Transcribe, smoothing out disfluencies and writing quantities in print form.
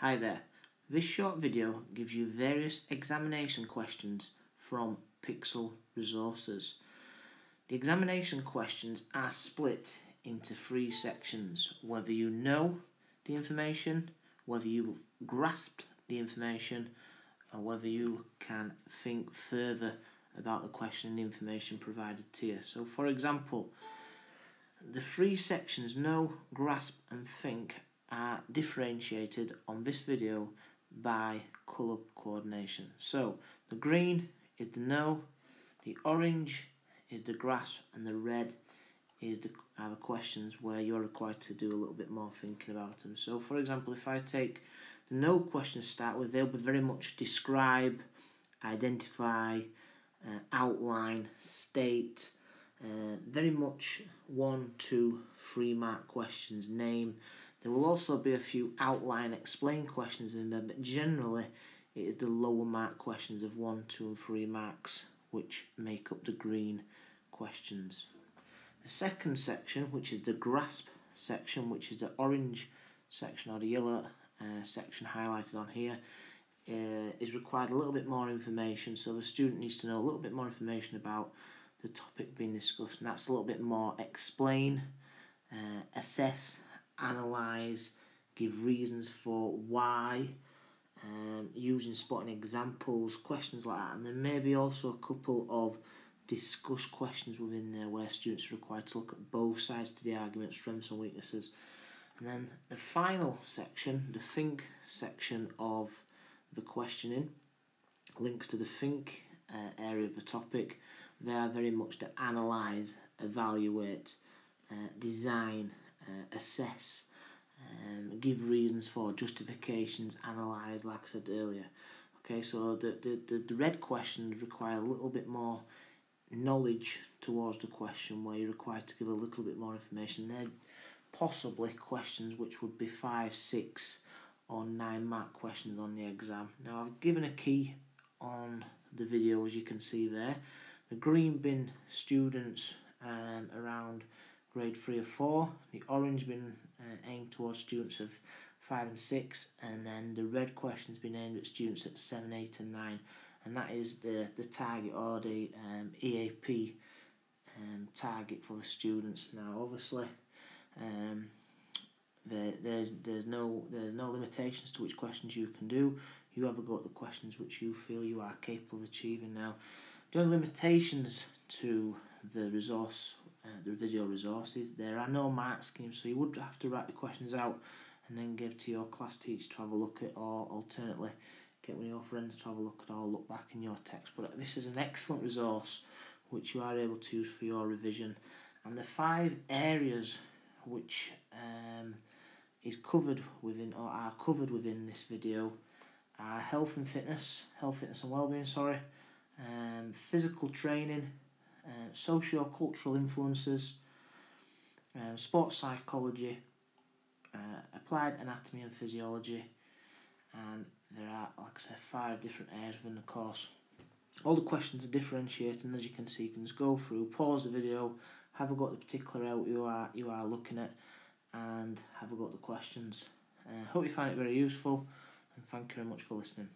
Hi there. This short video gives you various examination questions from PiXl resources. The examination questions are split into three sections: whether you know the information, whether you grasped the information, and whether you can think further about the question and the information provided to you. So for example, the three sections know, grasp and think are differentiated on this video by colour coordination. So the green is the know, the orange is the grasp, and the red is are the questions where you're required to do a little bit more thinking about them. So for example, if I take the know questions to start with, they'll be very much describe, identify, outline, state, very much 1, 2, 3 mark questions, name. There will also be a few outline, explain questions in there, but generally it is the lower mark questions of 1, 2 and 3 marks which make up the green questions. The second section, which is the grasp section, which is the orange section or the yellow section highlighted on here, is required a little bit more information. So the student needs to know a little bit more information about the topic being discussed, and that's a little bit more explain, assess, analyse, give reasons for why, using spotting examples, questions like that. And there may be also a couple of discuss questions within there where students are required to look at both sides to the argument, strengths and weaknesses. And then the final section, the think section of the questioning, links to the think area of the topic. They are very much to analyse, evaluate, design, assess, give reasons for, justifications, analyse, like I said earlier. Okay, so the red questions require a little bit more knowledge towards the question, where you're required to give a little bit more information. They're possibly questions which would be 5, 6 or 9 mark questions on the exam. Now I've given a key on the video, as you can see there. The green bin students around grade 3 or 4, the orange bin aimed towards students of 5 and 6, and then the red questions been aimed at students at 7, 8 and 9, and that is the target, or the EAP target for the students. Now obviously there's no limitations to which questions you can do. You have a go at the questions which you feel you are capable of achieving. Now the only limitations to the resource, the video resources, there are no mark schemes, so you would have to write the questions out and then give to your class teacher to have a look at, or alternately get one of your friends to have a look at, or look back in your text. But this is an excellent resource which you are able to use for your revision. And the 5 areas which is covered within, or are covered within this video, are health fitness and well-being, physical training, socio-cultural influences, sports psychology, applied anatomy and physiology, and there are, like I said, 5 different areas within the course. All the questions are differentiated, and as you can see, you can just go through, pause the video, have a go at the particular area you are looking at, and have a go at the questions. Hope you find it very useful, and thank you very much for listening.